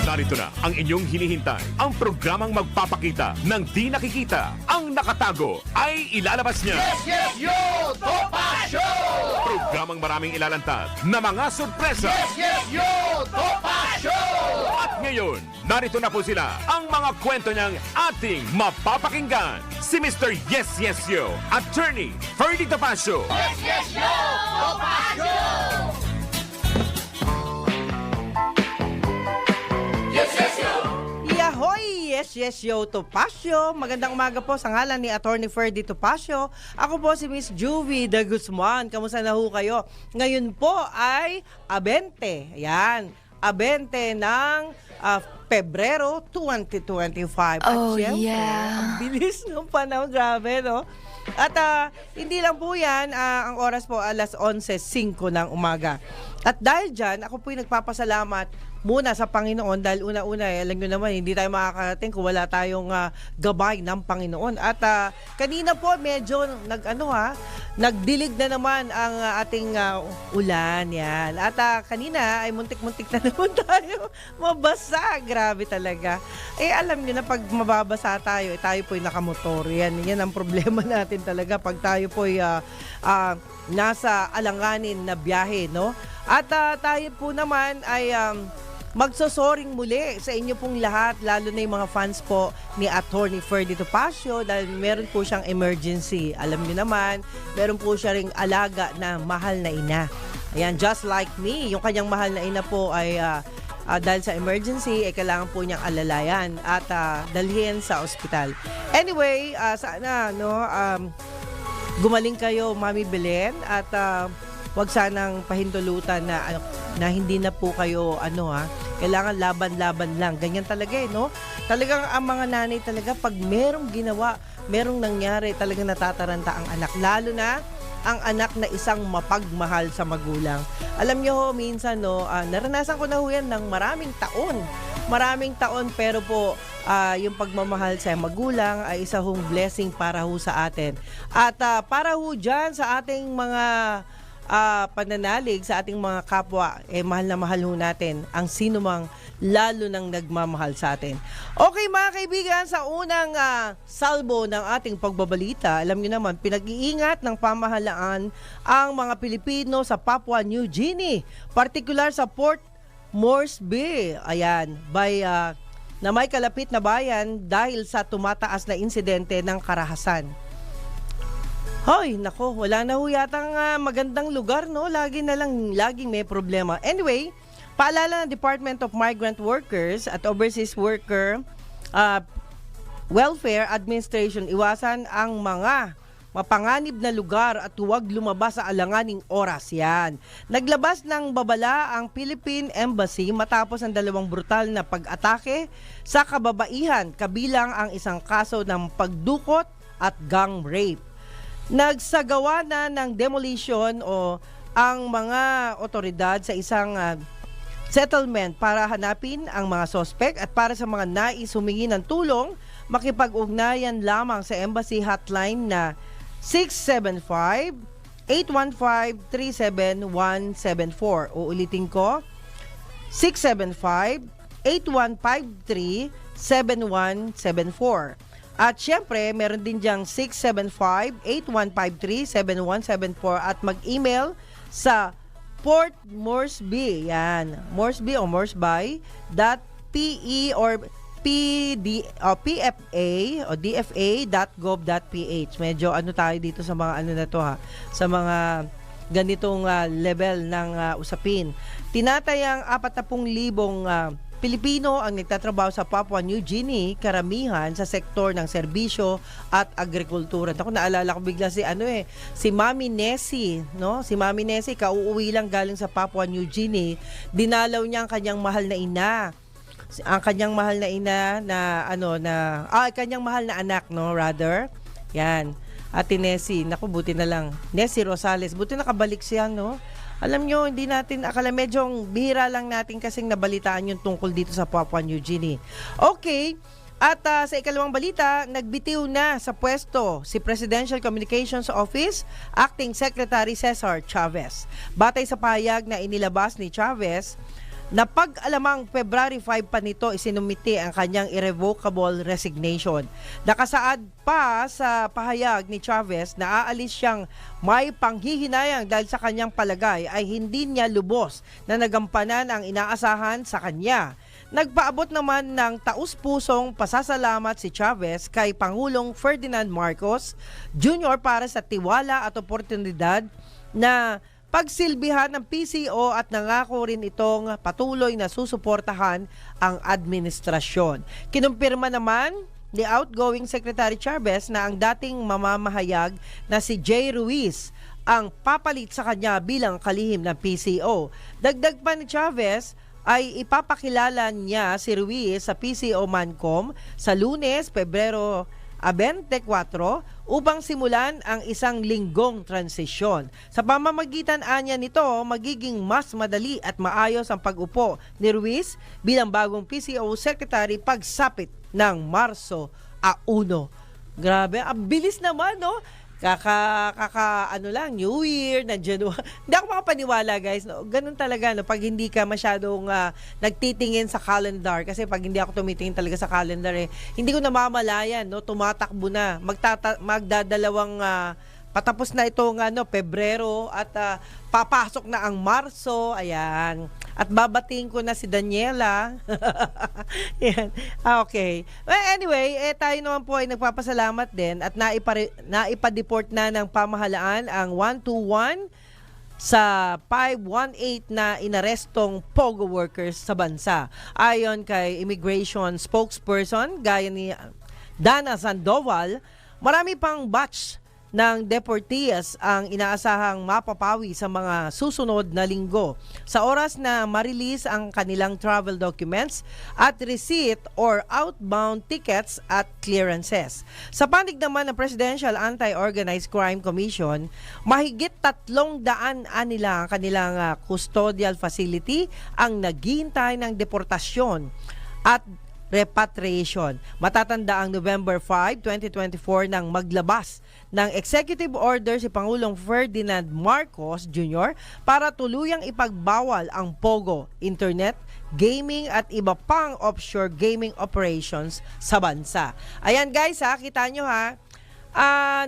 Narito na ang inyong hinihintay. Ang programang magpapakita ng di nakikita. Ang nakatago ay ilalabas niya. Yes, yo! Topacio! Programang maraming ilalantad na mga sorpresa. Yes, yo! Topacio! At ngayon, narito na po sila. Ang mga kwento niyang ating mapapakinggan. Si Mr. Yes, Yes, Yo, Attorney Ferdy Topacio. Yes, yo! Topacio! Yes, yo! Yahoy! Yes, yes, yo, Topacio. Magandang umaga po sa ngalan ni Attorney Ferdy Topacio. Ako po si Miss Juvie de Guzman. Kamusta na ho kayo? Ngayon po ay Abente. Ayan. Abente ng Pebrero 2025. At syempre, ang bilis ng panahon. Grabe, no? At hindi lang po yan, ang oras po alas 11:05 ng umaga. At dahil dyan, ako po yung nagpapasalamat muna sa Panginoon dahil una-una, alam nyo naman, hindi tayo makakarating kung wala tayong gabay ng Panginoon. At kanina po medyo nagdilig na naman ang ating ulan. Yan. At kanina ay muntik-muntik na naman tayo mabasa. Grabe talaga. Eh alam nyo na pag mababasa tayo, tayo po'y nakamotor. Yan ang problema natin talaga pag tayo po'y nasa alanganin na biyahe, no? At tayo po naman ay magsosoring muli sa inyo pong lahat, lalo na yung mga fans po ni Attorney Ferdy Topacio dahil meron po siyang emergency. Alam niyo naman, meron po siya ring alaga na mahal na ina. Ayan, just like me, yung kanyang mahal na ina po ay dahil sa emergency, kailangan po niyang alalayan at dalhin sa ospital. Anyway, sana gumaling kayo, Mami Belen, at wag sanang pahintulutan na hindi na po kayo kailangan laban-laban lang. Ganyan talaga no? Talagang ang mga nanay talaga pag merong ginawa, merong nangyari, talagang natataranta ang anak. Lalo na ang anak na isang mapagmahal sa magulang. Alam niyo ho, minsan naranasan ko na ho yan ng maraming taon. Maraming taon, pero po yung pagmamahal sa magulang ay isa hong blessing para ho sa atin. At para ho dyan sa ating mga pananalig sa ating mga kapwa, mahal na mahal ho natin ang sino mang lalo nang nagmamahal sa atin. Okay mga kaibigan, sa unang salbo ng ating pagbabalita, alam niyo naman, pinag-iingat ng pamahalaan ang mga Pilipino sa Papua New Guinea, partikular sa Port Moresby, na may kalapit na bayan dahil sa tumataas na insidente ng karahasan. Hoy, nako, wala na ho yatang magandang lugar, no? Laging may problema. Anyway, paalala ng Department of Migrant Workers at Overseas Worker Welfare Administration, iwasan ang mga mapanganib na lugar at huwag lumabas sa alanganing oras. Yan. Naglabas ng babala ang Philippine Embassy matapos ang dalawang brutal na pag-atake sa kababaihan, kabilang ang isang kaso ng pagdukot at gang rape. Nagsagawa na ng demolition ang mga otoridad sa isang settlement para hanapin ang mga suspect, at para sa mga nais humingi ng tulong, makipag-ugnayan lamang sa embassy hotline na 675-815-37174. Uulitin ko, 675-8153-7174. At syempre, meron din diyang 675-8153-7174 at mag-email sa Port Moresby. Yan. Moresby o moresby.pe or PFA o dfa.gov.ph. Medyo tayo dito sa mga na to sa mga ganitong level ng usapin. Tinatayang 40,000 Pilipino ang nagtatrabaho sa Papua New Guinea, karamihan sa sektor ng serbisyo at agrikultura. Ako, naalala ko bigla si Mami Nessie, no? Si Mami Nessie, kauuwi lang galing sa Papua New Guinea. Dinalaw niya ang kanyang mahal na ina. Ang kanyang mahal na ina kanyang mahal na anak, no, rather. Yan. Ate Nessie, naku, buti na lang. Nessie Rosales, buti nakabalik siya, no? Alam nyo, hindi natin akala, medyo bihira lang natin kasing nabalitaan yung tungkol dito sa Papua New Guinea. Okay, at sa ikalawang balita, nagbitiw na sa pwesto si Presidential Communications Office Acting Secretary Cesar Chavez. Batay sa pahayag na inilabas ni Chavez, Napag-alamang February 5 pa nito isinumiti ang kanyang irrevocable resignation. Nakasaad pa sa pahayag ni Chavez na aalis siyang may panghihinayang dahil sa kanyang palagay ay hindi niya lubos na nagampanan ang inaasahan sa kanya. Nagpaabot naman ng taus-pusong pasasalamat si Chavez kay Pangulong Ferdinand Marcos Jr. para sa tiwala at oportunidad na pagsilbihan ng PCO at nangako rin itong patuloy na susuportahan ang administrasyon. Kinumpirma naman ni outgoing Secretary Chavez na ang dating mamamahayag na si Jay Ruiz ang papalit sa kanya bilang kalihim ng PCO. Dagdag pa ni Chavez ay ipapakilala niya si Ruiz sa PCO Mancom sa Lunes, Pebrero 24 upang simulan ang isang linggong transisyon. Sa pamamagitan anya nito, magiging mas madali at maayos ang pag-upo ni Ruiz bilang bagong PCO Secretary pagsapit ng Marso 1. Grabe, ang bilis naman, no? Ano lang, New Year, na January. Hindi ako makapaniwala, guys. No? Ganun talaga, no? Pag hindi ka masyadong nagtitingin sa calendar, kasi pag hindi ako tumitingin talaga sa calendar, hindi ko namamalayan, no? Tumatakbo na. Magdadalawang patapos na itong Pebrero at papasok na ang Marso. Ayan. At babatiin ko na si Daniela. Yan. Okay. Well, anyway, tayo naman po ay nagpapasalamat din at naipa-deport na ng pamahalaan ang 121 sa 518 na inarestong POGO workers sa bansa. Ayon kay immigration spokesperson gaya ni Dana Sandoval, marami pang batch ng deportees ang inaasahang mapapawi sa mga susunod na linggo sa oras na ma-release ang kanilang travel documents at receipt or outbound tickets at clearances. Sa panig naman ng Presidential Anti-Organized Crime Commission, mahigit 300 nila ang kanilang custodial facility ang naghihintay ng deportasyon at repatriation. Matatanda ang November 5, 2024 nang maglabas ng executive order si Pangulong Ferdinand Marcos Jr. para tuluyang ipagbawal ang POGO, internet, gaming at iba pang offshore gaming operations sa bansa. Ayan guys, kita nyo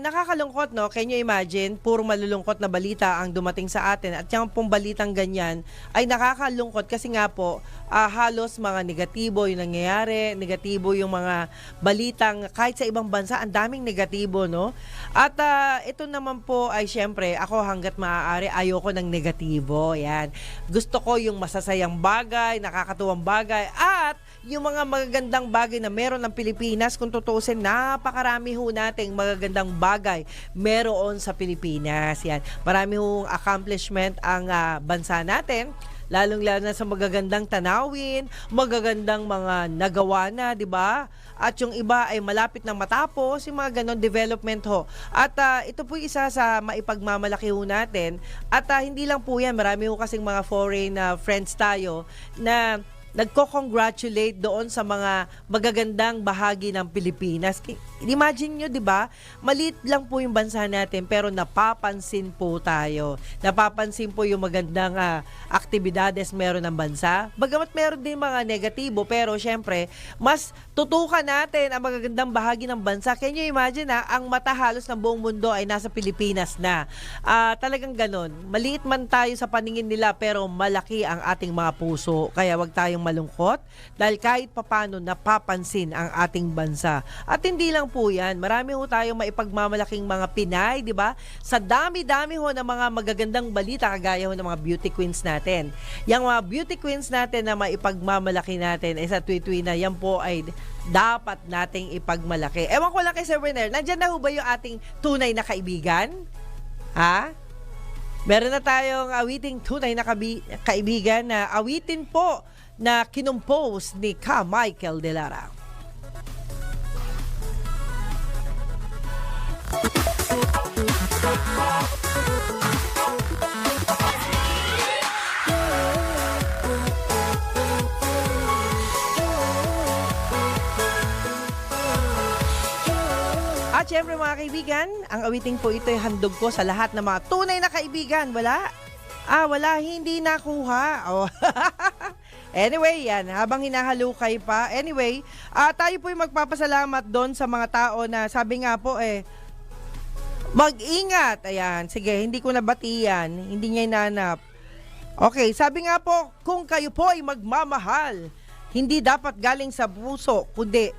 nakakalungkot, no? Can you imagine? Puro malulungkot na balita ang dumating sa atin. At yung pong balitang ganyan ay nakakalungkot kasi nga po, halos mga negatibo yung nangyayari, negatibo yung mga balitang kahit sa ibang bansa, ang daming negatibo, no? At ito naman po ay syempre, ako hanggat maaari, ayoko ng negatibo. Yan. Gusto ko yung masasayang bagay, nakakatuwang bagay, at yung mga magagandang bagay na meron ng Pilipinas. Kung tutuusin, napakarami ho nating magagandang bagay meron sa Pilipinas. Yan. Marami hong accomplishment ang bansa natin, lalong-lalo na sa magagandang tanawin, magagandang mga nagawa na, di ba? At yung iba ay malapit na matapos, yung mga ganon development ho. At ito po isa sa maipagmamalaki ho natin. At hindi lang po yan, marami ho kasing mga foreign friends tayo na nagko-congratulate doon sa mga magagandang bahagi ng Pilipinas. Imagine nyo, di ba? Maliit lang po yung bansa natin pero napapansin po tayo. Napapansin po yung magandang aktibidades meron ng bansa. Bagamat meron din mga negatibo pero syempre, mas tutukan natin ang magagandang bahagi ng bansa. Can you imagine ang mata halos ng buong mundo ay nasa Pilipinas na. Talagang ganon. Maliit man tayo sa paningin nila pero malaki ang ating mga puso. Kaya wag tayong malungkot dahil kahit papano napapansin ang ating bansa. At hindi lang po yan, marami ho tayong maipagmamalaking mga Pinay, di ba? Sa dami-dami ho ng mga magagandang balita kagaya ho ng mga beauty queens natin. Yung mga beauty queens natin na maipagmamalaki natin ay sa tuwi-tuwi na yan po ay dapat nating ipagmalaki. Ewan ko lang kay Sir Werner, nandyan na ho ba yung ating tunay na kaibigan? Ha? Meron na tayong awiting tunay na kaibigan na awitin po na kinumpose ni Ka Michael De Lara. At syempre mga kaibigan, ang awiting po ito ay handog ko sa lahat ng mga tunay na kaibigan. Wala? Wala, hindi nakuha. Oh. Anyway, yan, habang hinahalukay pa. Anyway, tayo po'y magpapasalamat doon sa mga tao na sabi nga po mag-ingat. Ayan, sige, hindi ko nabati yan. Hindi niya inanap. Okay, sabi nga po, kung kayo po ay magmamahal, hindi dapat galing sa puso, kundi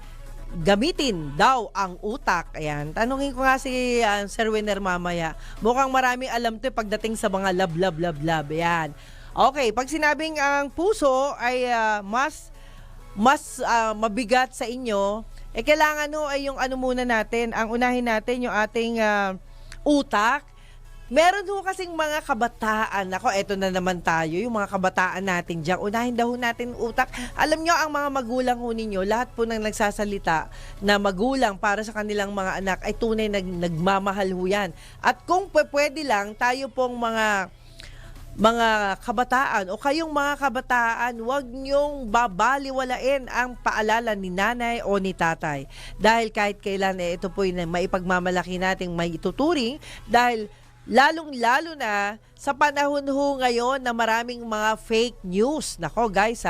gamitin daw ang utak. Ayan, tanungin ko nga si Sir Winner mamaya. Mukhang maraming alam to pagdating sa mga love. Ayan. Okay, pag sinabing ang puso ay mas mabigat sa inyo, kailangan ay yung muna natin, ang unahin natin yung ating utak. Meron ho kasing mga kabataan. Ako, eto na naman tayo, yung mga kabataan natin dyan. Unahin daw natin utak. Alam nyo, ang mga magulang ho ninyo, lahat po nang nagsasalita na magulang para sa kanilang mga anak ay tunay nagmamahal ho yan. At kung pwede lang, tayo pong mga kabataan o kayong mga kabataan, huwag niyong babaliwalain ang paalala ni nanay o ni tatay. Dahil kahit kailan ito po yung maipagmamalaki nating may ituturing dahil lalong-lalo na sa panahon ho ngayon na maraming mga fake news. Nako guys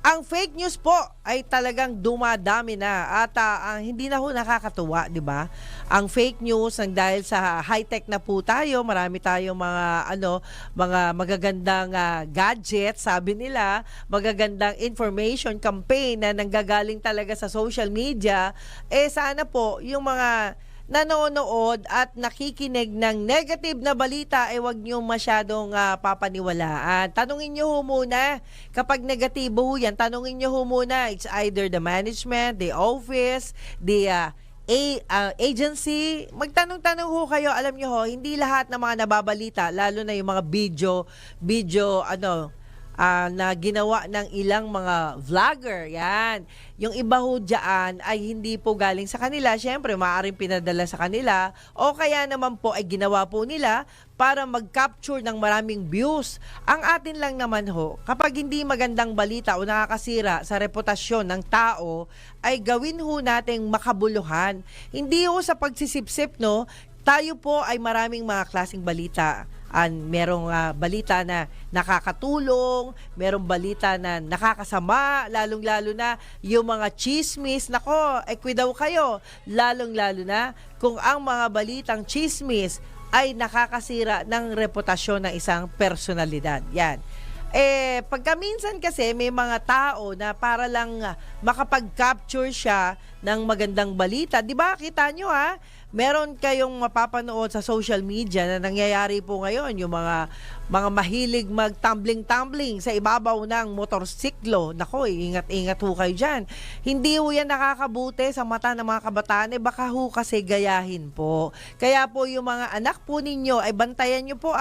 ang fake news po ay talagang dumadami na at hindi na ho nakakatuwa, di ba? Ang fake news dahil sa high-tech na po tayo, marami tayong mga magagandang gadgets, sabi nila, magagandang information campaign na nanggagaling talaga sa social media. Sana po yung mga nanonood at nakikinig ng negative na balita wag niyo masyadong papaniwalaan. Tanungin niyo ho muna kapag negatibo ho yan, tanungin niyo ho muna, it's either the management, the office, the agency. Magtanong-tanong ho kayo. Alam niyo ho, hindi lahat ng mga nababalita, lalo na yung mga video na ginawa ng ilang mga vlogger. Yan. Yung iba ho dyan ay hindi po galing sa kanila. Siyempre, maaaring pinadala sa kanila o kaya naman po ay ginawa po nila para mag-capture ng maraming views. Ang atin lang naman ho, kapag hindi magandang balita o nakakasira sa reputasyon ng tao, ay gawin ho nating makabuluhan. Hindi ho sa pagsisipsip, no? Tayo po ay maraming mga klaseng balita. Merong balita na nakakatulong, merong balita na nakakasama, lalong-lalo na yung mga chismis. Nako, daw kayo, lalong-lalo na kung ang mga balitang chismis ay nakakasira ng reputasyon ng isang personalidad. Yan. Pagka minsan kasi may mga tao na para lang makapag-capture siya ng magandang balita. Di ba? Kita nyo meron kayong mapapanood sa social media na nangyayari po ngayon, yung mga mahilig mag-tumbling-tumbling sa ibabaw ng motorsiklo. Nako, ingat-ingat ho kayo dyan. Hindi ho yan nakakabuti sa mata ng mga kabataan, baka ho kasi gayahin po. Kaya po yung mga anak po ninyo, ay bantayan nyo po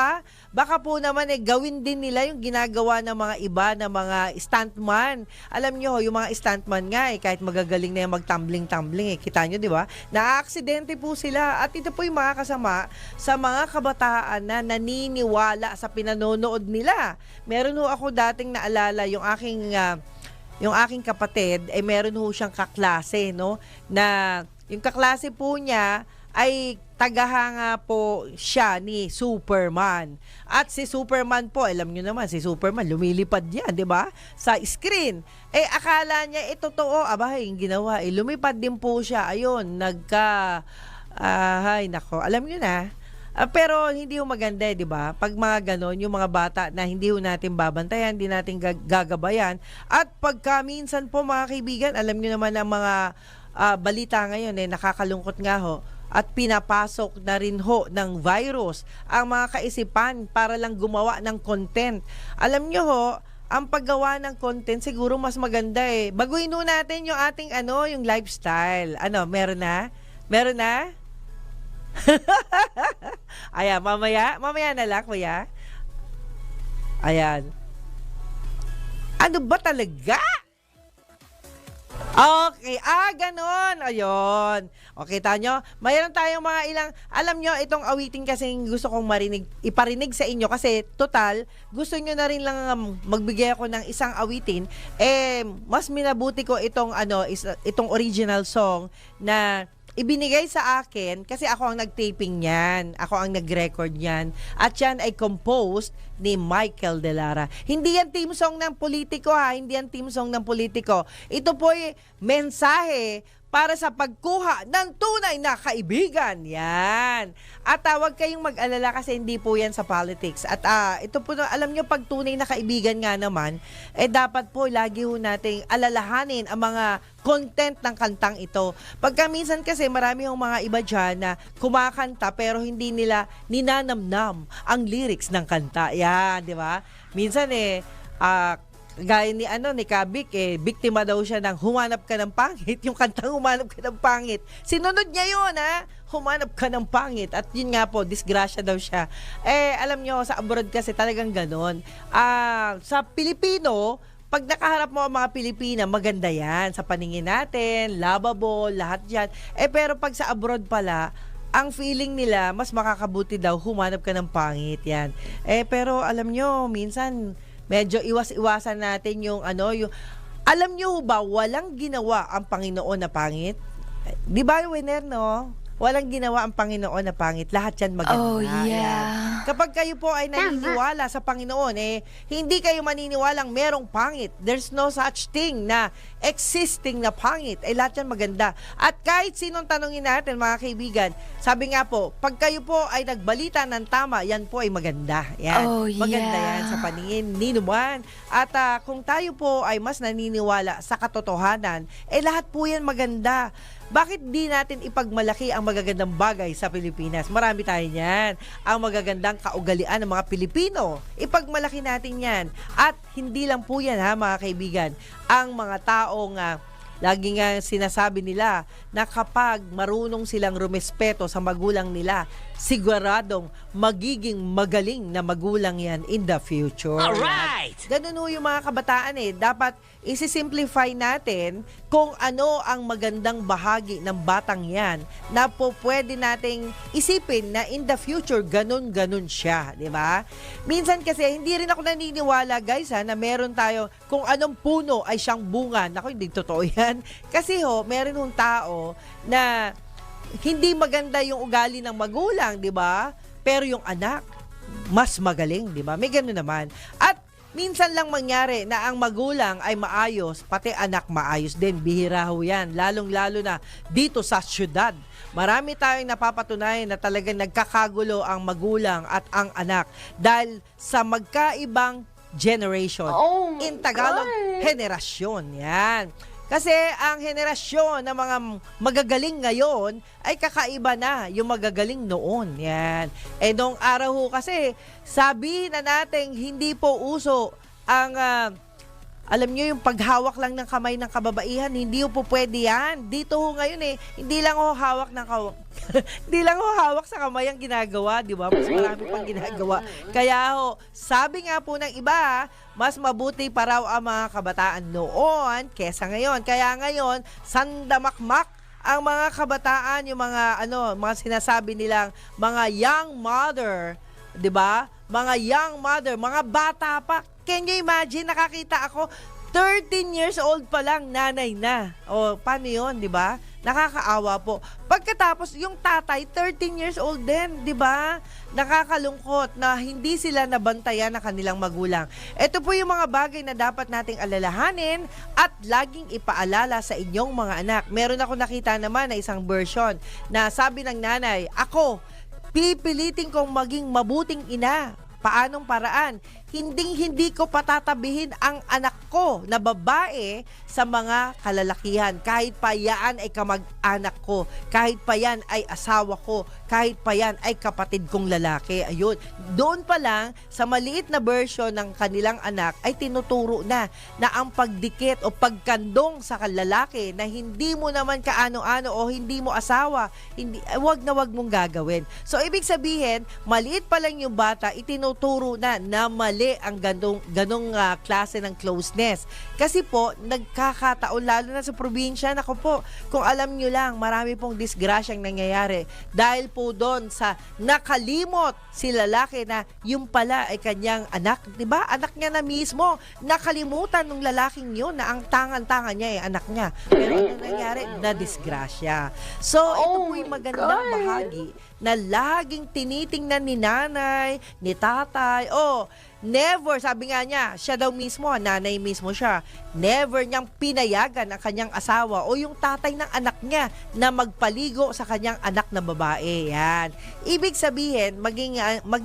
baka po naman gawin din nila yung ginagawa ng mga iba na mga stuntman. Alam nyo ho, yung mga stuntman nga kahit magagaling na yung mag-tumbling-tumbling kita nyo, di ba? Na-aksidente po sila at ito po yung makakasama sa mga kabataan na naniniwala sa pinanonood nila. Meron ho ako dating naalala yung aking kapatid meron ho siyang kaklase, no, na yung kaklase po niya ay tagahanga po siya ni Superman. At si Superman po, alam niyo naman, si Superman, lumilipad yan, di ba? Sa screen. Akala niya, totoo, yung ginawa, lumipad din po siya. Ayun, ay, nako, alam niyo na. Pero hindi ho maganda, di ba? Pag mga ganon, yung mga bata na hindi ho natin babantayan, hindi natin gagabayan. At pagka minsan po mga kaibigan, alam niyo naman ang mga balita ngayon, nakakalungkot nga ho. At pinapasok na rin ho ng virus ang mga kaisipan para lang gumawa ng content. Alam nyo ho, ang paggawa ng content siguro mas maganda Baguhin ho natin yung ating yung lifestyle. Meron na? Meron na? Ayan, mamaya na lang, kuya. Ayan. Ano ba talaga? Okay, ganon. Ayun. Okay, tanyo. Mayroon tayong mga ilang, alam nyo, itong awitin kasi gusto kong iparinig sa inyo kasi total, gusto nyo na rin lang magbigay ako ng isang awitin. Mas minabuti ko itong original song na ibinigay sa akin kasi ako ang nag-taping niyan. Ako ang nag-record niyan. At yan ay composed ni Michael De Lara. Hindi yan team song ng politiko ha, hindi yan team song ng politiko. Ito po ay mensahe para sa pagkuha ng tunay na kaibigan. Yan. At huwag kayong mag-alala kasi hindi po yan sa politics. At ito po, alam nyo, pag tunay na kaibigan nga naman, dapat po lagi ho nating alalahanin ang mga content ng kantang ito. Pagka minsan kasi marami yung mga iba dyan na kumakanta pero hindi nila ninanamnam ang lyrics ng kanta. Yan, di ba? Minsan gaya ni ni Kabik, biktima daw siya ng humanap ka ng pangit. Yung kantang humanap ka ng pangit. Sinunod niya yun, ha? Humanap ka ng pangit. At yun nga po, disgrasya daw siya. Alam nyo, sa abroad kasi talagang ganon. Sa Pilipino, pag nakaharap mo ang mga Pilipina, maganda yan. Sa paningin natin, lovable, lahat yan. Pero pag sa abroad pala, ang feeling nila, mas makakabuti daw, humanap ka ng pangit. Yan. Pero alam nyo, minsan, medyo iwas-iwasan natin yung alam nyo ba, walang ginawa ang Panginoon na pangit? Di ba, Winner, no? Walang ginawa ang Panginoon na pangit. Lahat yan maganda. Oh, yeah. Ayan. Kapag kayo po ay naniniwala sa Panginoon, hindi kayo maniniwalang merong pangit. There's no such thing na existing na pangit. Lahat yan maganda. At kahit sinong tanongin natin, mga kaibigan, sabi nga po, pag kayo po ay nagbalita ng tama, yan po ay maganda. Yan. Oh, Maganda yeah. yan sa paningin ni Numan. At kung tayo po ay mas naniniwala sa katotohanan, lahat po yan maganda. Bakit di natin ipagmalaki ang magagandang bagay sa Pilipinas? Marami tayo niyan. Ang magagandang kaugalian ng mga Pilipino. Ipagmalaki natin yan. At hindi lang po yan, ha, mga kaibigan. Ang mga taong lagi nga sinasabi nila na kapag marunong silang rumespeto sa magulang nila, siguradong magiging magaling na magulang yan in the future. Alright! Ganun ho yung mga kabataan Dapat isi-simplify natin kung ano ang magandang bahagi ng batang yan na po pwede nating isipin na in the future ganun-ganun siya, di ba? Minsan kasi hindi rin ako naniniwala guys na meron tayo kung anong puno ay siyang bunga. Naku, hindi totoo yan. Kasi meron hong tao na hindi maganda yung ugali ng magulang, di ba? Pero yung anak, mas magaling, di ba? May gano'n naman. At minsan lang mangyari na ang magulang ay maayos, pati anak maayos din. Bihira ho yan. Lalong-lalo na dito sa syudad. Marami tayong napapatunayan na talagang nagkakagulo ang magulang at ang anak dahil sa magkaibang generation. Oh my In Tagalog, God. henerasyon. Yan. Kasi ang henerasyon ng mga magagaling ngayon ay kakaiba na yung magagaling noon. Yan. Noong araw ho kasi, sabi na natin hindi po uso ang, alam nyo yung paghawak lang ng kamay ng kababaihan, hindi po pwede yan. Dito ho ngayon hindi lang ho hawak ng hindi lang ho hawak sa kamay ang ginagawa, di ba? Mas marami pang ginagawa. Kaya sabi nga po ng iba, mas mabuti pa raw ang mga kabataan noon kesa ngayon. Kaya ngayon, sandamakmak ang mga kabataan, yung mga mga sinasabi nilang mga young mother, 'di ba? Mga young mother, mga bata pa. Can you imagine, nakakita ako 13 years old pa lang nanay na. O paano 'yon, 'di ba? Nakakaawa po. Pagkatapos yung tatay 13 years old din, 'di ba? Nakakalungkot na hindi sila nabantayan ng kanilang magulang. Ito po yung mga bagay na dapat nating alalahanin at laging ipaalala sa inyong mga anak. Meron ako nakita naman na isang version na sabi ng nanay, ako, pipilitin kong maging mabuting ina. Paanong paraan? Hindi ko patatabihin ang anak ko na babae sa mga kalalakihan. Kahit pa yan ay kamag-anak ko, kahit pa yan ay asawa ko, kahit pa yan ay kapatid kong lalaki. Ayun. Doon pa lang, sa maliit na version ng kanilang anak, ay tinuturo na ang pagdikit o pagkandong sa lalaki na hindi mo naman kaano-ano o hindi mo asawa, wag na wag mong gagawin. So, ibig sabihin, maliit pa lang yung bata, itinuturo na mali ang ganong klase ng closeness. Kasi po, nagkakataon, lalo na sa probinsya, naku po, kung alam nyo lang, marami pong disgrasyang nangyayari. Dahil po doon sa nakalimot si lalaki na yung pala ay kanyang anak. Diba? Anak niya na mismo. Nakalimutan ng lalaking yun na ang tangan-tangan niya ay anak niya. Pero ano nangyari? Na disgrasya. So, ito po yung magandang bahagi na laging tinitingnan ni nanay, ni tatay. Never, sabi nga niya, siya daw mismo, nanay mismo siya, never niyang pinayagan ang kanyang asawa o yung tatay ng anak niya na magpaligo sa kanyang anak na babae. Yan. Ibig sabihin, maging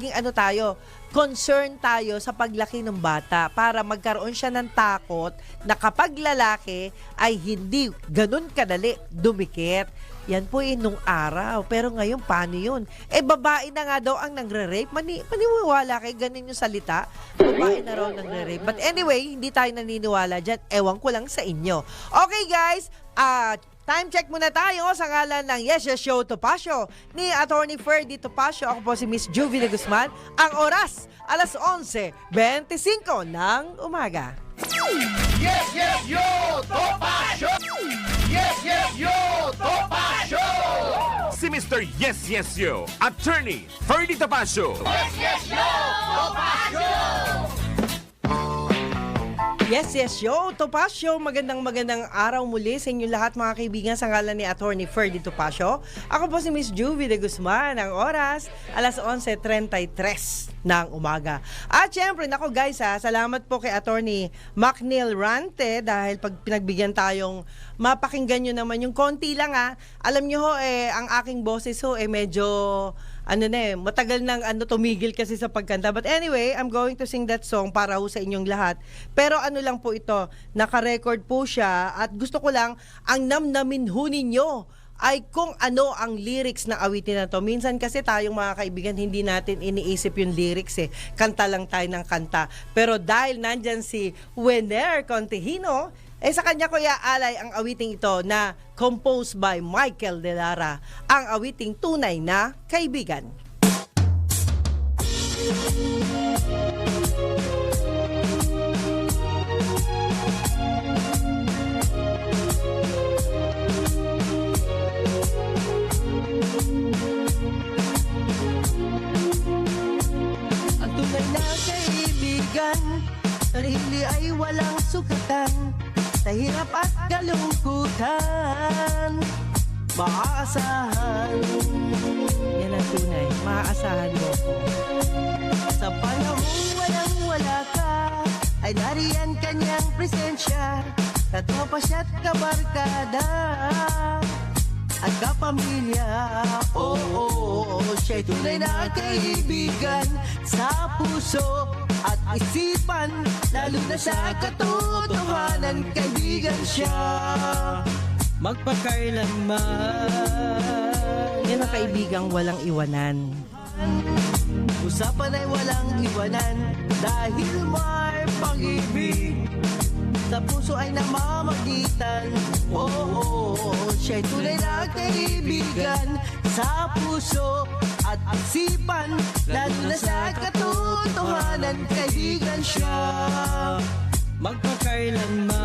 ano tayo, concern tayo sa paglaki ng bata para magkaroon siya ng takot na kapag lalaki ay hindi ganun kadali dumikit. Yan po nung araw. Pero ngayon, paano yun? Babae na nga daw ang nagre-rape. Maniwala kayo, ganun yung salita. Babae na raw nagre-rape. But anyway, hindi tayo naniniwala dyan. Ewan ko lang sa inyo. Okay guys, time check muna tayo sa ngalan ng Yes Yes Show Topacio ni Attorney Ferdy Topacio. Ako po si Miss Juvie de Guzman. Ang oras, alas 11:25 ng umaga. Yes, yes, yo, Topacio! Yes, yes, yo, Topacio! Si Mr. Yes Yes Yo, Attorney Ferdy Topacio. Yes, yes, yo, Topacio! Yes, yes, yo, Topacio. Magandang araw muli sa inyo lahat mga kaibigan sa ngalan ni Attorney Ferdy Topacio. Ako po si Miss Juvie de Guzman. Ang oras, alas 11:33 ng umaga. At syempre, nako guys salamat po kay Attorney Macnil Rante dahil pag pinagbigyan tayong mapakinggan nyo naman yung konti lang Alam nyo ang aking boses medyo matagal nang tumigil kasi sa pagkanta. But anyway, I'm going to sing that song para ho sa inyong lahat. Pero lang po ito, naka-record po siya at gusto ko lang ang namnamin ho ninyo ay kung ano ang lyrics ng awitin na to. Minsan kasi tayong mga kaibigan, hindi natin iniisip yung lyrics Kanta lang tayo ng kanta. Pero dahil nandyan si Wenner Contehino, sa kanya ko iaalay ang awiting ito na composed by Michael De Lara, ang awiting Tunay na Kaibigan. Ang tunay na kaibigan, sarili ay walang sukatan. Sa hirap at kalungkutan, maaasahan. Yan ang tunay, maaasahan mo ko. Sa panahong walang-wala ka, ay nariyan kanyang presensya. Katropa siya't kabarkada at kapamilya. Siya'y tunay na kaibigan sa puso at isipan, lalo na sa katotohanan, kaibigan siya magpakailanman. Yan ang kaibigang walang iwanan. Usapan ay walang iwanan dahil may pag-ibig sa puso ay namamagitan. Siya'y tunay na kaibigan sa puso at isipan, lalo na sa katotohanan, kaibigan siya magpakailanman.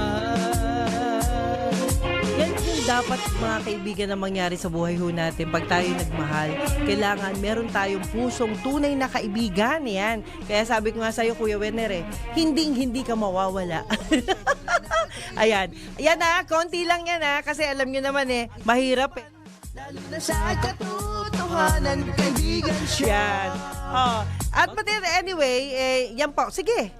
Yan yung dapat mga kaibigan na mangyari sa buhay ho natin. Pag tayo nagmahal, kailangan meron tayong pusong tunay na kaibigan. Yan. Kaya sabi ko nga sa'yo, Kuya Wenner, hindi ka mawawala. Ayan. Yan konti lang yan kasi alam nyo naman mahirap Lalo na sa katotohanan, kaibigan siya. Yan. At but anyway, yan po. Sige.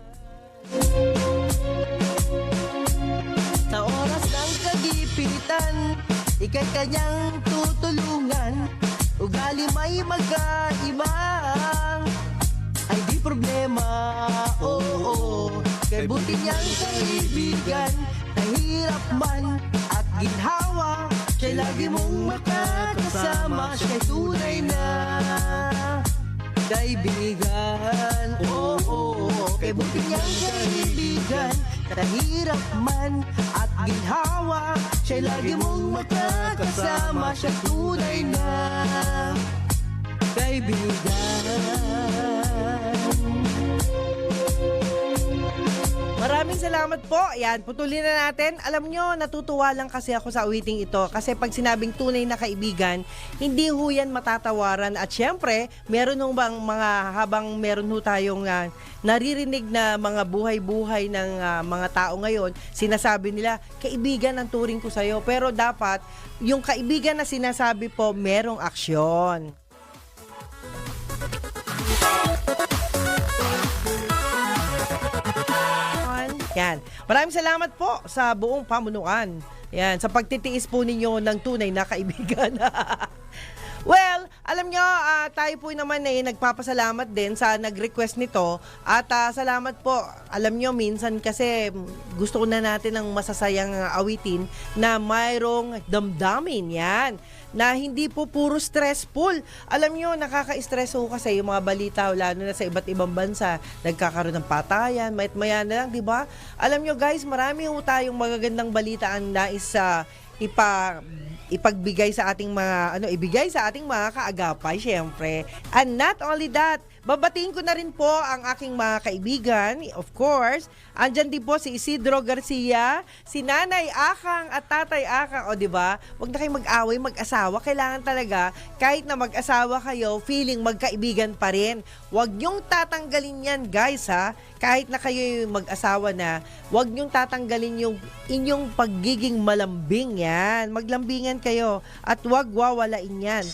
Sa oras ng kagipitan, ika'y kanyang tutulungan. Ugali may magkaiba, ay di problema. Kay buti niyang kaibigan, nahirap man at ginhawa, siya'y lagi mong makakasama. Siya'y tunay na kaibigan. Kay buti niyang kaibigan, nahirap man at ginhawa, siya'y lagi mong makakasama. Siya'y tunay na kaibigan. Maraming salamat po. Ayan, putulin na natin. Alam nyo, natutuwa lang kasi ako sa awiting ito. Kasi pag sinabing tunay na kaibigan, hindi ho yan matatawaran. At syempre, meron nung bang habang meron ho tayong naririnig na mga buhay-buhay ng mga tao ngayon, sinasabi nila, kaibigan ang turing ko sa'yo. Pero dapat, yung kaibigan na sinasabi po, merong aksyon. Yan. Maraming salamat po sa buong pamunuan. Yan, sa pagtitiis po ninyo ng tunay na kaibigan. Well, alam nyo, tayo po naman nagpapasalamat din sa nag-request nito at salamat po. Alam nyo, minsan kasi gusto na natin ng masasayang awitin na mayroong damdamin yan na hindi po puro stressful. Alam nyo, nakaka-stress ho kasi yung mga balita, lalo na sa iba't ibang bansa, nagkakaroon ng patayan, maya na lang, di ba? Alam nyo guys, marami ho tayong magagandang balita ang nais ipagbigay sa ating mga ibigay sa ating mga kaagapay syempre. And not only that, babatiin ko na rin po ang aking mga kaibigan, of course. Andyan din po si Isidro Garcia, si Nanay Akang at Tatay Akang. O di ba? Huwag na kayong mag-away, mag-asawa. Kailangan talaga kahit na mag-asawa kayo, feeling magkaibigan pa rin. Huwag niyong tatanggalin yan, guys, ha? Kahit na kayo mag-asawa na, huwag niyong tatanggalin yung inyong pagiging malambing yan. Maglambingan kayo at huwag wawalain yan.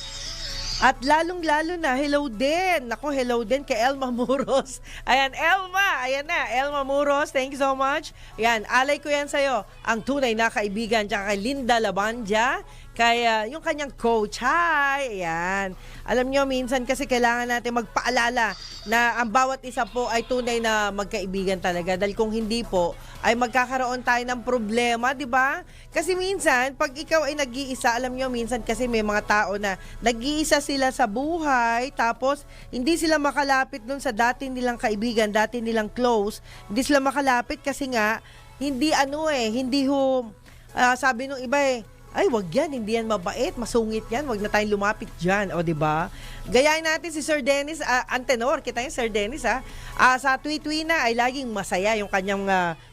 At lalong-lalo na, hello din. Naku, hello din kay Elma Muros. Ayan, Elma. Ayan na, Elma Muros. Thank you so much. Ayan, alay ko yan sa'yo. Ang tunay na kaibigan. Tsaka kay Linda Labanja. Kaya yung kanyang coach, hi! Ayan. Alam nyo, minsan kasi kailangan natin magpaalala na ang bawat isa po ay tunay na magkaibigan talaga. Dahil kung hindi po, ay magkakaroon tayo ng problema, di ba? Kasi minsan, pag ikaw ay nag-iisa, alam nyo, minsan kasi may mga tao na nag-iisa sila sa buhay, tapos hindi sila makalapit dun sa dati nilang kaibigan, dati nilang close. Hindi sila makalapit kasi nga, hindi sabi nung iba ay, wag yan, hindi yan mabait, masungit yan, wag na tayong lumapit dyan, o diba? Gayahin natin si Sir Dennis Antenor, kita yung Sir Dennis sa tweet na ay laging masaya yung kanyang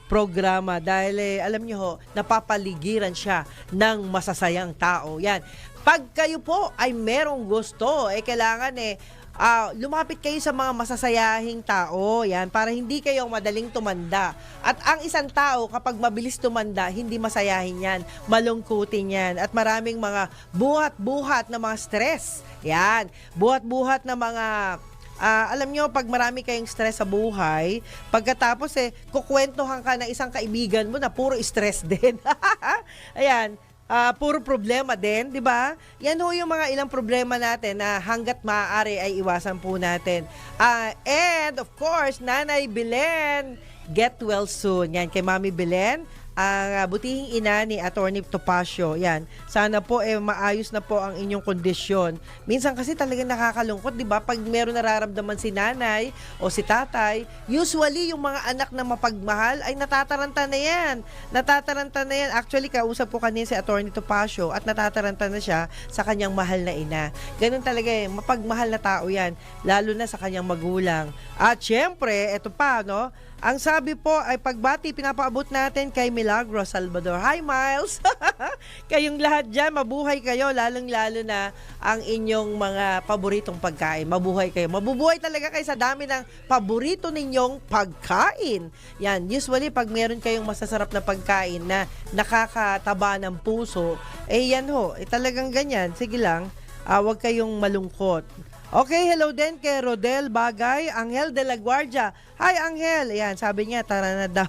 programa dahil alam niyo ho, napapaligiran siya ng masasayang tao. Yan. Pag kayo po ay merong gusto, kailangan lumapit kayo sa mga masasayahing tao, yan, para hindi kayo madaling tumanda. At ang isang tao, kapag mabilis tumanda, hindi masayahin yan, malungkutin yan. At maraming mga buhat-buhat na mga stress. Yan, buhat-buhat na mga, alam nyo, pag marami kayong stress sa buhay, pagkatapos kukwentuhan ka ng isang kaibigan mo na puro stress din. Ayan, puro problema din, di ba? Yan ho yung mga ilang problema natin na hanggat maaari ay iwasan po natin. And of course, Nanay Belen, get well soon. Yan, kay Mami Belen, ang butihing ina ni Attorney Topacio. Yan, sana po maayos na po ang inyong kondisyon. Minsan kasi talagang nakakalungkot, di ba? Pag meron nararamdaman si nanay o si tatay, usually yung mga anak na mapagmahal ay natataranta na yan. Natataranta na yan. Actually, kausap ko kanina si Attorney Topacio at natataranta na siya sa kanyang mahal na ina. Ganun talaga mapagmahal na tao yan, lalo na sa kanyang magulang. At syempre, eto pa, no? Ang sabi po ay pagbati, pinapaabot natin kay Milagro Salvador. Hi, Miles! Kayong lahat dyan, mabuhay kayo, lalong-lalo na ang inyong mga paboritong pagkain. Mabuhay kayo. Mabubuhay talaga kayo sa dami ng paborito ninyong pagkain. Yan, usually pag meron kayong masasarap na pagkain na nakakataba ng puso, yan ho, talagang ganyan. Sige lang, huwag kayong malungkot. Okay, hello din kay Rodel Bagay, Angel de la Guardia. Hi, Angel. Ayan, sabi niya, tara na daw.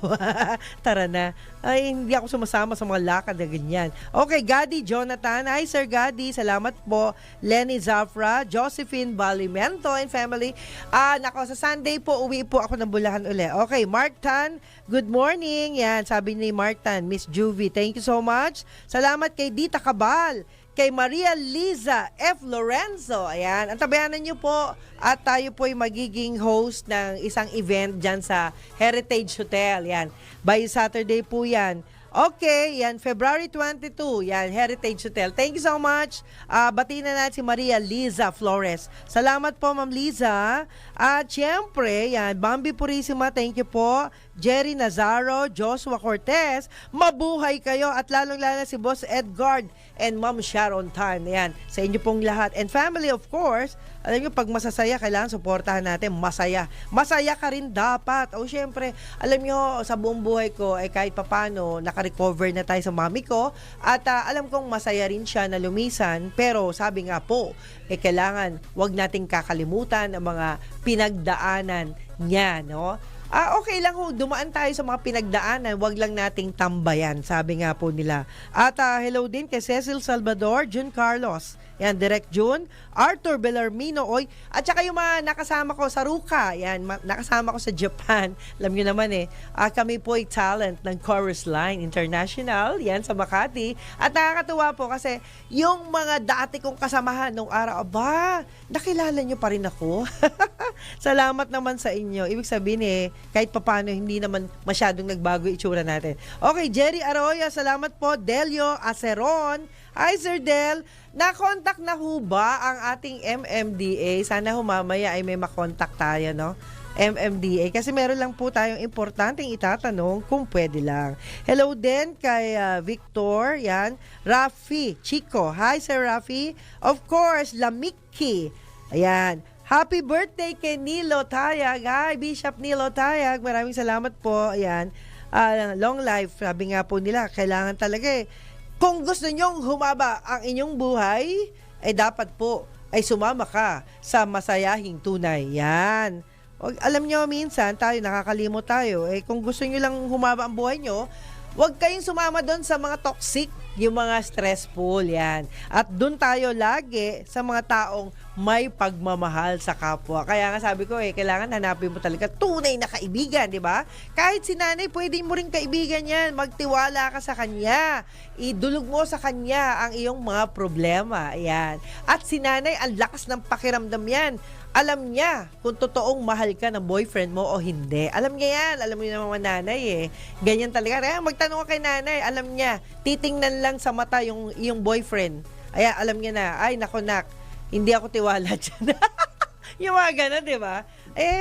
Tara na. Ay, hindi ako sumasama sa mga lakad na ganyan. Okay, Gadi Jonathan. Hi, Sir Gadi. Salamat po. Lenny Zafra, Josephine Balimento and family. Nako, sa Sunday po, uwi po ako ng Bulacan uli. Okay, Mark Tan, good morning. Yan, sabi ni Mark Tan, Miss Juvie, thank you so much. Salamat kay Dita Cabal, kay Maria Liza F. Lorenzo. Ayan, antabayanan niyo po at tayo po ay magiging host ng isang event dyan sa Heritage Hotel. Yan, by Saturday po yan. Okay, yan, February 22, yan, Heritage Hotel. Thank you so much. Batiin na natin si Maria Liza Flores. Salamat po, Ma'am Liza. At syempre, yan, Bambi Purisima, thank you po. Jerry Nazaro, Joshua Cortez, mabuhay kayo at lalong-lalo si Boss Edgard and Ma'am Sharon Tan. Yan, sa inyo pong lahat. And family, of course, alam nyo, pag masasaya, kailangan suportahan natin. Masaya. Masaya ka rin dapat. O syempre, alam nyo, sa buong buhay ko, kahit papano, naka-recover na tayo sa mami ko. At alam kong masaya rin siya na lumisan. Pero sabi nga po, kailangan wag nating kakalimutan ang mga pinagdaanan niya, no? Okay lang ho, dumaan tayo sa mga pinagdaanan, wag lang nating tambayan, sabi nga po nila. At hello din kay Cecil Salvador, June Carlos, yan, Direct June, Arthur Bellarmino, at saka yung mga nakasama ko sa Ruka, yan, nakasama ko sa Japan, alam nyo naman kami po ay talent ng Chorus Line International, yan, sa Makati. At nakakatuwa po kasi yung mga dati kong kasamahan nung araw, nakilala nyo pa rin ako. Salamat naman sa inyo. Ibig sabihin kahit papano hindi naman masyadong nagbago yung itsura natin. Okay, Jerry Arroyo, salamat po. Delio Aceron. Hi, Sir Del. Na-contact na ho ba ang ating MMDA? Sana mamaya ay may makontak tayo, no? MMDA. Kasi meron lang po tayong importanteng itatanong kung pwede lang. Hello din kay Victor, yan. Rafi Chico. Hi, Sir Rafi. Of course, Lamiki. Ayan. Happy birthday kay Nilo Tayag. Hi, Bishop Nilo Tayag. Maraming salamat po. Ayan. Long life. Sabi nga po nila, kailangan talaga kung gusto nyong humaba ang inyong buhay, dapat po ay sumama ka sa masayahing tunay. Yan. Alam nyo, minsan tayo, nakakalimot tayo. Kung gusto nyo lang humaba ang buhay nyo, huwag kayong sumama doon sa mga toxic, yung mga stressful, yan. At doon tayo lagi sa mga taong may pagmamahal sa kapwa. Kaya nga sabi ko, kailangan hanapin mo talaga tunay na kaibigan, di ba? Kahit si nanay, pwede mo rin kaibigan yan. Magtiwala ka sa kanya. Idulog mo sa kanya ang iyong mga problema. Yan. At si nanay, ang lakas ng pakiramdam yan. Alam niya kung totoong mahal ka ng boyfriend mo o hindi. Alam niya yan. Alam mo yung mga nanay Ganyan talaga. Kaya magtanong ka kay nanay. Alam niya. Titingnan lang sa mata yung iyong boyfriend. Ay, alam niya na. Ay, nako nak. Hindi ako tiwala dyan. Yung mga ganun, di ba?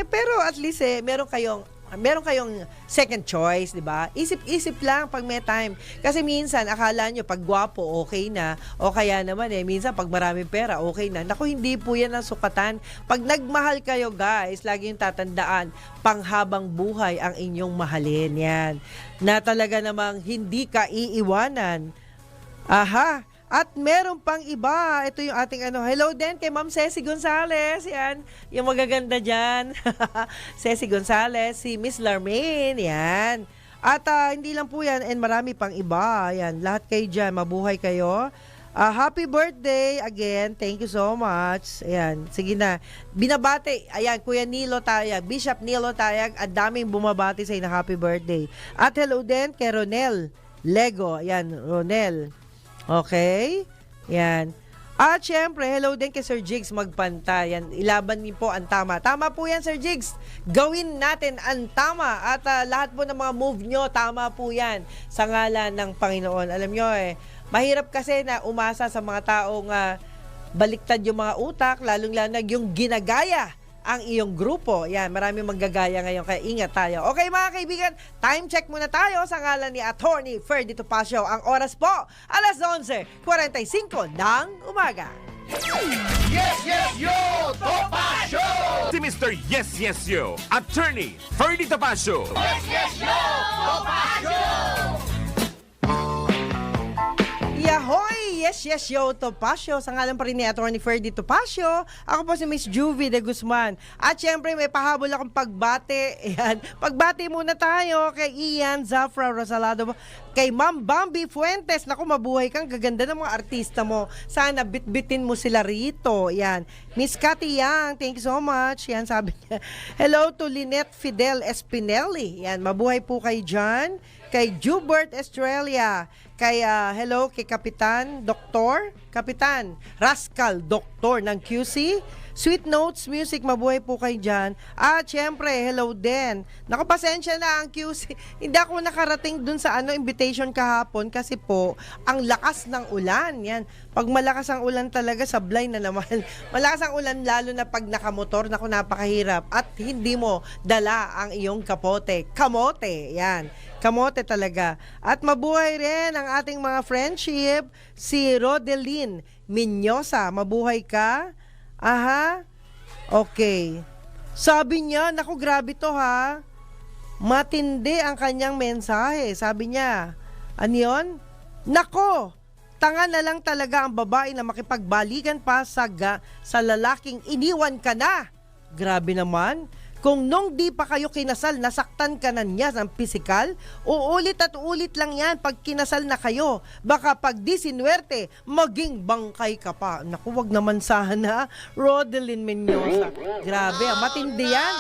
Pero at least meron kayong second choice, di ba? Isip-isip lang pag may time. Kasi minsan, akala nyo, pag gwapo, okay na. O kaya naman minsan, pag maraming pera, okay na. Naku, hindi po yan ang sukatan. Pag nagmahal kayo, guys, lagi yung tatandaan, panghabang buhay ang inyong mahalin. Yan. Na talaga namang hindi ka iiwanan. Aha. At meron pang iba. Ito yung ating hello din kay Ma'am Ceci Gonzales. Yan. Yung magaganda dyan. Ceci Gonzales. Si Miss Larmaine. Yan. At hindi lang po yan. And marami pang iba. Yan. Lahat kayo dyan. Mabuhay kayo. Happy birthday again. Thank you so much. Ayan. Sige na. Binabati. Ayan. Kuya Nilo Tayag. Bishop Nilo Tayag. At daming bumabati sa na happy birthday. At hello din kay Ronel Lego. Ayan. Ronel. Okay? Yan. At syempre, hello din kay Sir Jigs Magpanta. Yan, ilaban niyo po ang tama. Tama po yan, Sir Jigs. Gawin natin ang tama. At lahat po ng mga move nyo, tama po yan sa ngalan ng Panginoon. Alam nyo mahirap kasi na umasa sa mga taong baliktad yung mga utak, lalong-lalo yung ginagaya ang iyong grupo. Yan, maraming manggagaya ngayon, kaya ingat tayo. Okay mga kaibigan, time check muna tayo sa ngalan ni Attorney Ferdy Topacio. Ang oras po, 11:45 ng umaga. Yes, yes, yo! Topacio! Si Mr. Yes, Yes, Yo, Attorney Ferdy Topacio. Yes, yes, yo! Topacio! Yahoy! Yes, yes, yo, Topacio. Sa ngalan pa rin ni Atty. Ferdy Topacio. Ako po si Miss Juvie de Guzman. At syempre, may pahabol akong pagbate. Ayan. Pagbati muna tayo kay Ian Zafra Rosalado. Kay Ma'am Bambi Fuentes. Naku, mabuhay kang gaganda ng mga artista mo. Sana bitbitin mo sila rito. Ayan. Miss Cathy Yang, thank you so much. Yan, sabi niya. Hello to Lynette Fidel Espinelli. Yan, mabuhay po kayo dyan. Kay Jubert Australia. Kay, hello, kay Kapitan Rascal Doktor ng QC. Sweet Notes Music, mabuhay po kayo dyan. At syempre, hello din. Naku, pasensya na ang QC. Hindi ako nakarating dun sa invitation kahapon kasi po, ang lakas ng ulan. Yan. Pag malakas ang ulan talaga, sablay na naman. Malakas ang ulan lalo na pag nakamotor, naku, napakahirap. At hindi mo dala ang iyong kapote. Kamote, yan. Kamote talaga. At mabuhay rin ang ating mga friendship, si Rodeline Minyosa. Mabuhay ka? Aha. Okay. Sabi niya, naku, grabe to ha. Matindi ang kanyang mensahe. Sabi niya, ano yun? Nako, tanga na lang talaga ang babae na makipagbalikan pa sa lalaking iniwan ka na. Grabe naman. Kung nung di pa kayo kinasal, nasaktan ka na niya ng pisikal, uulit at ulit lang yan pag kinasal na kayo. Baka pag di sinuwerte, maging bangkay ka pa. Naku, wag naman sana, Rodeline Mendoza. Grabe, matindi yan.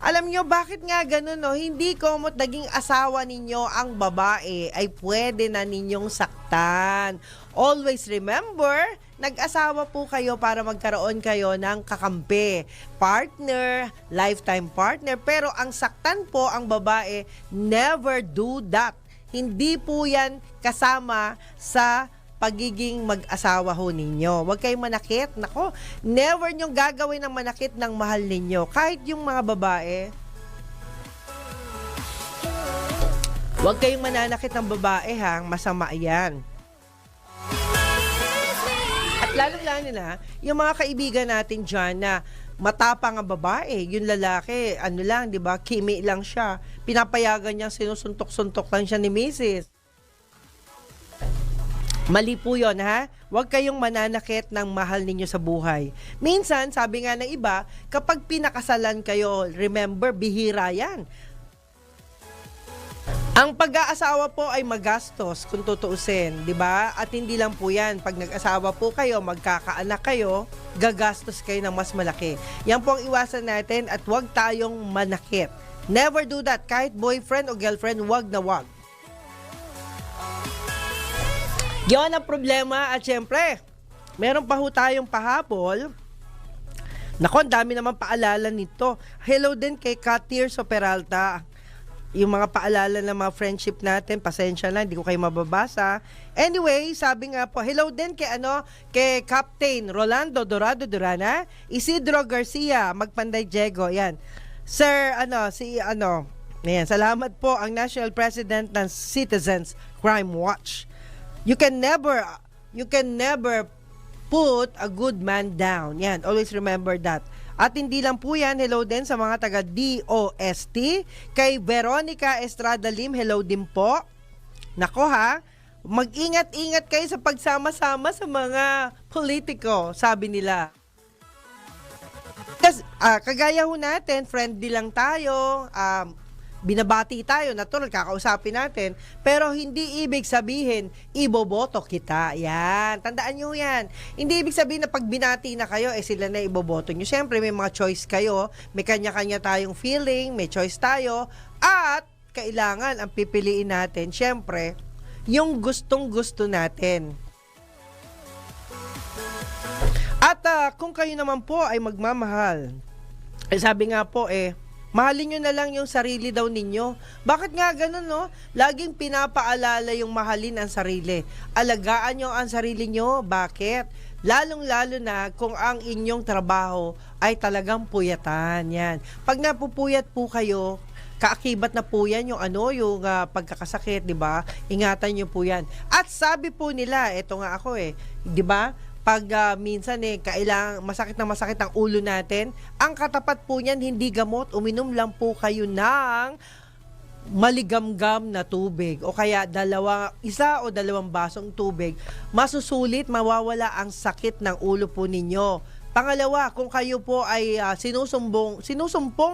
Alam nyo bakit nga ganun, no? Hindi komot naging asawa ninyo ang babae ay pwede na ninyong saktan. Always remember, nag-asawa po kayo para magkaroon kayo ng kakampi, partner, lifetime partner. Pero ang saktan po ang babae, never do that. Hindi po yan kasama sa pagiging mag-asawa ho ninyo. Huwag kayong manakit. Nako, never nyong gagawin ng manakit ng mahal ninyo. Kahit yung mga babae. Huwag kayong mananakit ng babae, ha? Masama yan. At lalo-lalo na, yung mga kaibigan natin dyan na matapang ang babae, yung lalaki, ano lang, di ba, kimi lang siya. Pinapayagan niya, sinusuntok-suntok lang siya ni Mrs. Mali po yun, ha? Huwag kayong mananakit ng mahal ninyo sa buhay. Minsan, sabi nga ng iba, kapag pinakasalan kayo, remember, bihira yan. Ang pag-aasawa po ay magastos kung tutuusin, di ba? At hindi lang po yan. Pag nag-asawa po kayo, magkakaanak kayo, gagastos kayo ng mas malaki. Yan po ang iwasan natin at huwag tayong manakit. Never do that. Kahit boyfriend o girlfriend, huwag na huwag. Yan ang problema at syempre, meron pa ho tayong pahabol. Nako, ang dami naman paalala nito. Hello din kay Katirso Peralta. Yung mga paalala ng mga friendship natin, pasensya na, hindi ko kayo mababasa. Anyway, sabi nga po, hello din kay Captain Rolando Dorado Durana, Isidro Garcia, Magpanday Diego, yan. Sir, ayan, salamat po ang National President ng Citizens Crime Watch. You can never put a good man down. Yan, always remember that. At hindi lang po yan, hello din sa mga taga DOST. Kay Veronica Estrada Lim, hello din po. Nako ha, mag-ingat-ingat kayo sa pagsama-sama sa mga politiko, sabi nila. Kasi, kagaya ho natin, friendly lang tayo, binabati tayo, natural, kakausapin natin, pero hindi ibig sabihin, iboboto kita. Yan, tandaan nyo yan. Hindi ibig sabihin na pag binati na kayo, sila na iboboto nyo. Siyempre, may mga choice kayo, may kanya-kanya tayong feeling, may choice tayo, at kailangan ang pipiliin natin, siyempre, yung gustong-gusto natin. At kung kayo naman po ay magmamahal, sabi nga po mahalin nyo na lang yung sarili daw ninyo. Bakit nga ganun, no? Laging pinapaalala yung mahalin ang sarili. Alagaan nyo ang sarili nyo. Bakit? Lalong-lalo na kung ang inyong trabaho ay talagang puyatan. Yan. Pag napupuyat po kayo, kaakibat na po yan yung pagkakasakit, di ba? Ingatan nyo po yan. At sabi po nila, eto nga ako di ba? Pag minsan kailangan masakit ang ulo natin, ang katapat po niyan hindi gamot, uminom lang po kayo ng maligamgam na tubig o kaya isa o dalawang basong tubig, masusulit, mawawala ang sakit ng ulo po ninyo. Pangalawa, kung kayo po ay sinusumpong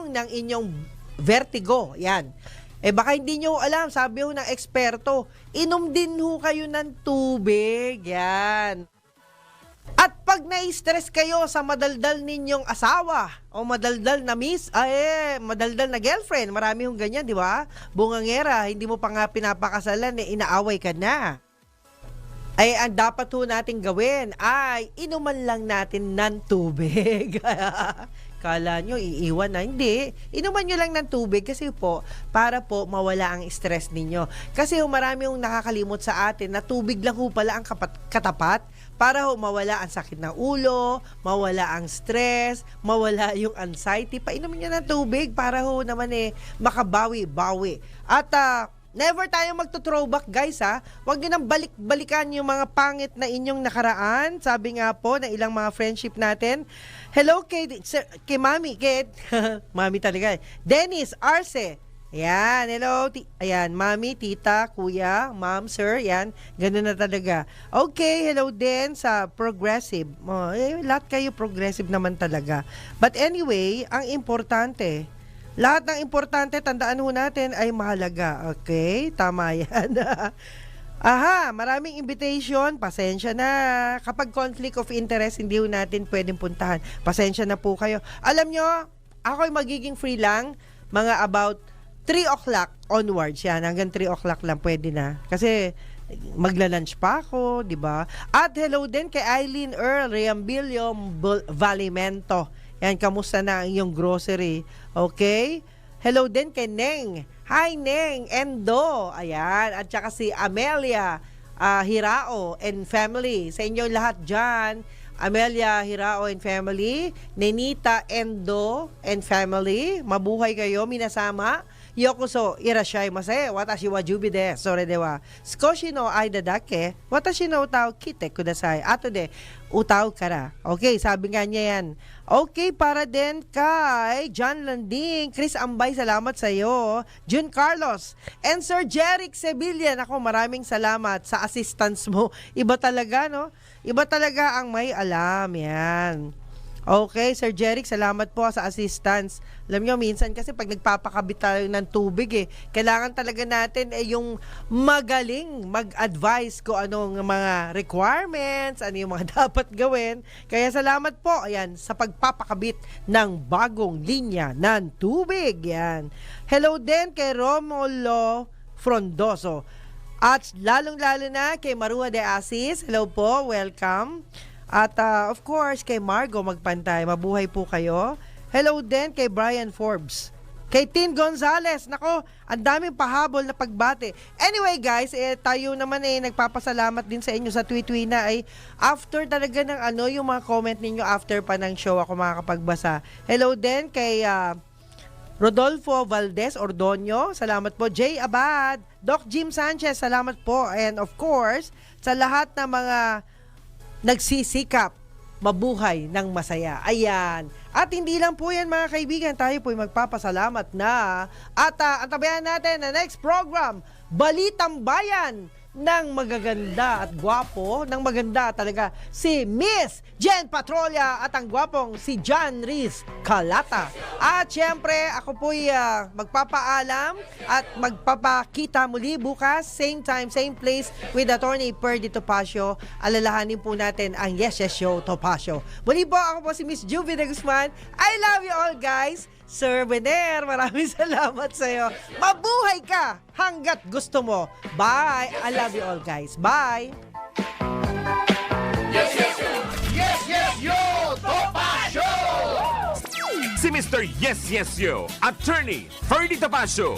ng inyong vertigo, yan. Baka hindi nyo alam, sabi ho ng eksperto, inom din ho kayo ng tubig, yan. At pag na-stress kayo sa madaldal ninyong asawa o madaldal na madaldal na girlfriend, marami hong ganyan, di ba? Bungangera, hindi mo pa nga pinapakasalan, inaaway ka na. Ang dapat ho natin gawin ay inuman lang natin ng tubig. Kala nyo, iiwan na. Hindi. Inuman nyo lang ng tubig kasi po, para po mawala ang stress ninyo. Kasi marami yung nakakalimot sa atin na tubig lang ho pala ang katapat para ho mawala ang sakit ng ulo, mawala ang stress, mawala yung anxiety. Painumin nyo ng tubig para ho naman makabawi-bawi. At never tayong magto-throwback, guys, ha. Huwag nyo nang balik-balikan yung mga pangit na inyong nakaraan. Sabi nga po na ilang mga friendship natin. Hello kay Mami, Mami talaga. Dennis Arce. Ayan, hello. Ayan, mami, tita, kuya, ma'am, sir. Ayan, ganun na talaga. Okay, hello din sa progressive. Lahat kayo progressive naman talaga. But anyway, ang importante, lahat ng importante, tandaan ho natin, ay mahalaga. Okay? Tama yan. Aha, maraming invitation. Pasensya na. Kapag conflict of interest, hindi ho natin pwedeng puntahan. Pasensya na po kayo. Alam nyo, ako'y magiging free lang mga about 3 o'clock onwards. Yan, hanggang 3 o'clock lang pwede na. Kasi magla-lunch pa ako, di ba? At hello din kay Eileen Earl Riambilio Valimento. Yan, kamusta na ang iyong grocery? Okay? Hello din kay Neng. Hi, Neng. Endo. Ayan. At saka si Amelia Hirao and family. Sa inyo lahat dyan. Amelia Hirao and family. Nenita Endo and family. Mabuhay kayo. Minasama. Yokoso irashaimase. Watashi wa jubi de. Sore de wa. Skoshi no aida dake. Watashi no utao kite kudasai. Ato de. Utao kara. Okay, sabi nga niya yan. Okay, para din kay John Landing. Chris Ambay, salamat sa iyo. Jun Carlos. And Sir Jeric Sevilla. Ako, maraming salamat sa assistance mo. Iba talaga, no? Iba talaga ang may alam. Yan. Okay, Sir Jeric, salamat po sa assistance. Alam nyo, minsan kasi pag nagpapakabit tayo ng tubig, kailangan talaga natin yung magaling mag-advise ko anong mga requirements, ano yung mga dapat gawin. Kaya salamat po, ayan, sa pagpapakabit ng bagong linya ng tubig. Yan. Hello din kay Romulo Frondoso. At lalong-lalo na kay Marua de Asis. Hello po, welcome. At of course, kay Margo Magpantay, mabuhay po kayo. Hello din kay Brian Forbes. Kay Tin Gonzales, nako, ang daming pahabol na pagbate. Anyway guys, tayo naman nagpapasalamat din sa inyo sa tweet na ay after talaga ng yung mga comment ninyo after pa ng show ako makakapagbasa. Hello din kay Rodolfo Valdez Ordonio, salamat po. Jay Abad, Doc Jim Sanchez, salamat po. And of course, sa lahat ng mga nagsisikap mabuhay ng masaya. Ayan. At hindi lang po yan mga kaibigan, tayo po'y magpapasalamat na. At antabayan natin na next program, Balitang Bayan ng magaganda at gwapo, ng maganda talaga, si Miss Jen Patrolia at ang gwapong si John Riz Calata. At syempre, ako po'y magpapaalam at magpapakita muli bukas, same time, same place with Attorney Perdy Topacio. Alalahanin po natin ang Yes Yes Show Topacio. Muli po, ako po si Miss Juvie de Guzman. I love you all guys. Sir Bener, maraming salamat sa iyo. Mabuhay ka hanggat gusto mo. Bye. I love you all guys. Bye. Yes, yes, yo! Yes, yes, yo! Topacio! Si Mr. Yes Yes Yo, Attorney Ferdy Topacio.